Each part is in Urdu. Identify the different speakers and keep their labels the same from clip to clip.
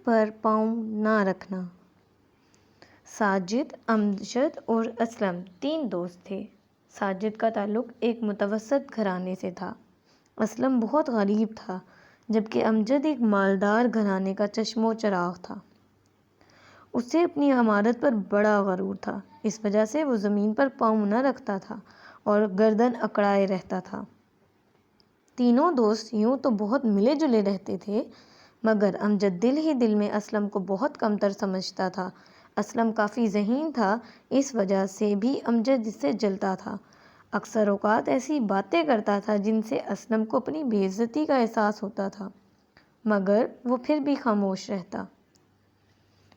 Speaker 1: پر پاؤں نہ رکھنا۔ ساجد، امجد اور اسلم 3 دوست تھے۔ ساجد کا تعلق ایک متوسط گھرانے سے تھا۔ اسلم بہت غریب تھا، جبکہ امجد ایک مالدار گھرانے کا چشم و چراغ تھا۔ اسے اپنی عمارت پر بڑا غرور تھا، اس وجہ سے وہ زمین پر پاؤں نہ رکھتا تھا اور گردن اکڑائے رہتا تھا۔ تینوں دوست یوں تو بہت ملے جلے رہتے تھے، مگر امجد دل ہی دل میں اسلم کو بہت کمتر سمجھتا تھا۔ اسلم کافی ذہین تھا، اس وجہ سے بھی امجد اس سے جلتا تھا۔ اکثر اوقات ایسی باتیں کرتا تھا جن سے اسلم کو اپنی بے عزتی کا احساس ہوتا تھا، مگر وہ پھر بھی خاموش رہتا۔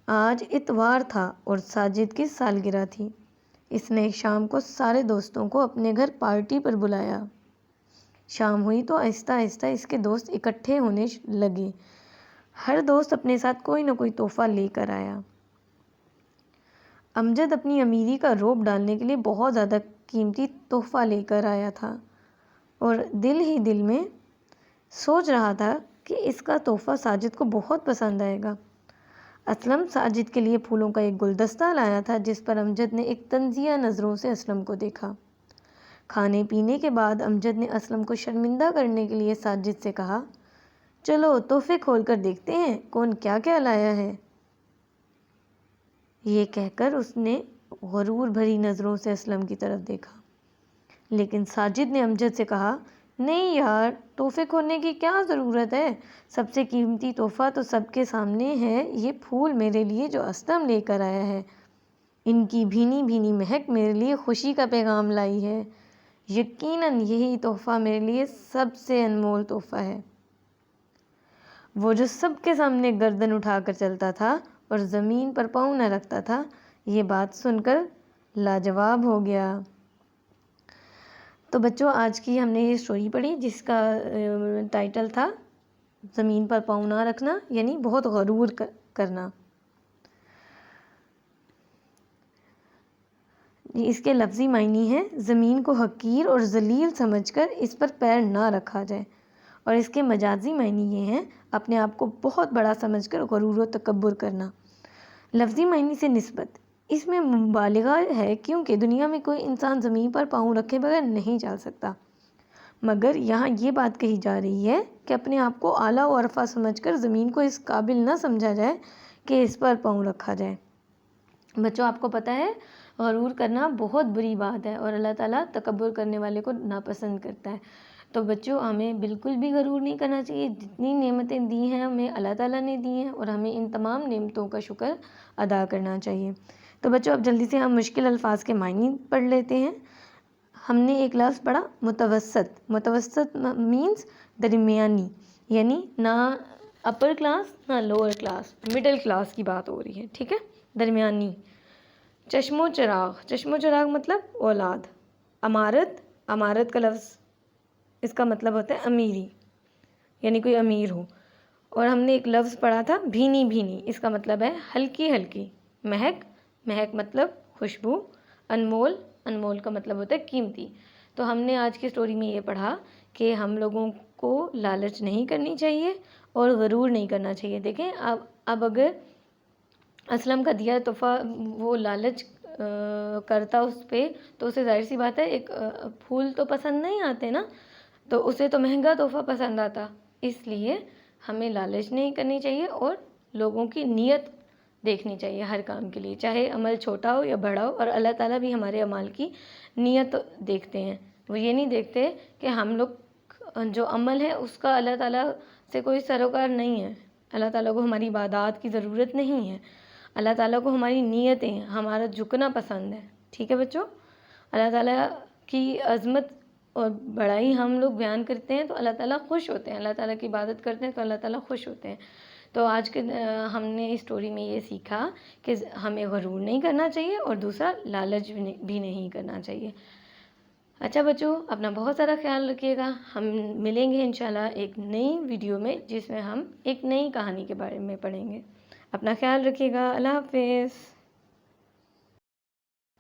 Speaker 1: آج اتوار تھا اور ساجد کی سالگرہ تھی۔ اس نے شام کو سارے دوستوں کو اپنے گھر پارٹی پر بلایا۔ شام ہوئی تو آہستہ آہستہ اس کے دوست اکٹھے ہونے لگے۔ ہر دوست اپنے ساتھ کوئی نہ کوئی تحفہ لے کر آیا۔ امجد اپنی امیری کا رعب ڈالنے کے لیے بہت زیادہ قیمتی تحفہ لے کر آیا تھا اور دل ہی دل میں سوچ رہا تھا کہ اس کا تحفہ ساجد کو بہت پسند آئے گا۔ اسلم ساجد کے لیے پھولوں کا ایک گلدستہ لایا تھا، جس پر امجد نے ایک طنزیہ نظروں سے اسلم کو دیکھا۔ کھانے پینے کے بعد امجد نے اسلم کو شرمندہ کرنے کے لیے ساجد سے کہا، چلو تحفے کھول کر دیکھتے ہیں کون کیا کیا لایا ہے۔ یہ کہہ کر اس نے غرور بھری نظروں سے اسلم کی طرف دیکھا، لیکن ساجد نے امجد سے کہا، نہیں یار، تحفے کھولنے کی کیا ضرورت ہے؟ سب سے قیمتی تحفہ تو سب کے سامنے ہے، یہ پھول میرے لیے جو اسلم لے کر آیا ہے۔ ان کی بھینی بھینی مہک میرے لیے خوشی کا پیغام لائی ہے۔ یقیناً یہی تحفہ میرے لیے سب سے انمول تحفہ ہے۔ وہ جو سب کے سامنے گردن اٹھا کر چلتا تھا اور زمین پر پاؤں نہ رکھتا تھا، یہ بات سن کر لاجواب ہو گیا۔ تو بچوں، آج کی ہم نے یہ اسٹوری پڑھی جس کا ٹائٹل تھا زمین پر پاؤں نہ رکھنا، یعنی بہت غرور کرنا۔ اس کے لفظی معنی ہے زمین کو حقیر اور ذلیل سمجھ کر اس پر پیر نہ رکھا جائے، اور اس کے مجازی معنی یہ ہیں اپنے آپ کو بہت بڑا سمجھ کر غرور و تکبر کرنا۔ لفظی معنی سے نسبت اس میں مبالغہ ہے، کیونکہ دنیا میں کوئی انسان زمین پر پاؤں رکھے بغیر نہیں چل سکتا، مگر یہاں یہ بات کہی جا رہی ہے کہ اپنے آپ کو اعلیٰ و ارفع سمجھ کر زمین کو اس قابل نہ سمجھا جائے کہ اس پر پاؤں رکھا جائے۔ بچوں، آپ کو پتہ ہے غرور کرنا بہت بری بات ہے اور اللہ تعالیٰ تکبر کرنے والے کو ناپسند کرتا ہے۔ تو بچوں، ہمیں بالکل بھی غرور نہیں کرنا چاہیے۔ جتنی نعمتیں دی ہیں ہمیں اللہ تعالیٰ نے دی ہیں، اور ہمیں ان تمام نعمتوں کا شکر ادا کرنا چاہیے۔ تو بچوں، اب جلدی سے ہم مشکل الفاظ کے معنی پڑھ لیتے ہیں۔ ہم نے ایک لفظ پڑھا متوسط۔ متوسط مینز درمیانی، یعنی نہ اپر کلاس نہ لوور کلاس، مڈل کلاس کی بات ہو رہی ہے، ٹھیک ہے، درمیانی۔ چشم و چراغ، چشم و چراغ مطلب اولاد۔ عمارت، عمارت کا لفظ اس کا مطلب ہوتا ہے امیری، یعنی کوئی امیر ہو۔ اور ہم نے ایک لفظ پڑھا تھا بھینی بھینی، اس کا مطلب ہے ہلکی ہلکی۔ مہک، مہک مطلب خوشبو۔ انمول، انمول کا مطلب ہوتا ہے قیمتی۔ تو ہم نے آج کی اسٹوری میں یہ پڑھا کہ ہم لوگوں کو لالچ نہیں کرنی چاہیے اور غرور نہیں کرنا چاہیے۔ دیکھیں اب اگر اسلم کا دیا تحفہ وہ لالچ کرتا اس پہ، تو اسے ظاہر سی بات ہے ایک پھول تو پسند نہیں آتے نا، تو اسے تو مہنگا تحفہ پسند آتا۔ اس لیے ہمیں لالچ نہیں کرنی چاہیے اور لوگوں کی نیت دیکھنی چاہیے ہر کام کے لیے، چاہے عمل چھوٹا ہو یا بڑا ہو۔ اور اللہ تعالیٰ بھی ہمارے اعمال کی نیت دیکھتے ہیں، وہ یہ نہیں دیکھتے کہ ہم لوگ جو عمل ہے اس کا اللہ تعالیٰ سے کوئی سروکار نہیں ہے۔ اللہ تعالیٰ کو ہماری عبادات کی ضرورت نہیں ہے، اللہ تعالیٰ کو ہماری نیتیں، ہمارا جھکنا پسند ہے، ٹھیک ہے بچوں۔ اللہ تعالیٰ کی عظمت اور بڑائی ہم لوگ بیان کرتے ہیں تو اللہ تعالیٰ خوش ہوتے ہیں، اللہ تعالیٰ کی عبادت کرتے ہیں تو اللہ تعالیٰ خوش ہوتے ہیں۔ تو آج کے ہم نے اس اسٹوری میں یہ سیکھا کہ ہمیں غرور نہیں کرنا چاہیے اور دوسرا لالچ بھی نہیں کرنا چاہیے۔ اچھا بچوں، اپنا بہت سارا خیال رکھیے گا۔ ہم ملیں گے انشاءاللہ ایک نئی ویڈیو میں، جس میں ہم ایک نئی کہانی کے بارے میں پڑھیں گے۔ اپنا خیال رکھیے گا۔ اللہ حافظ۔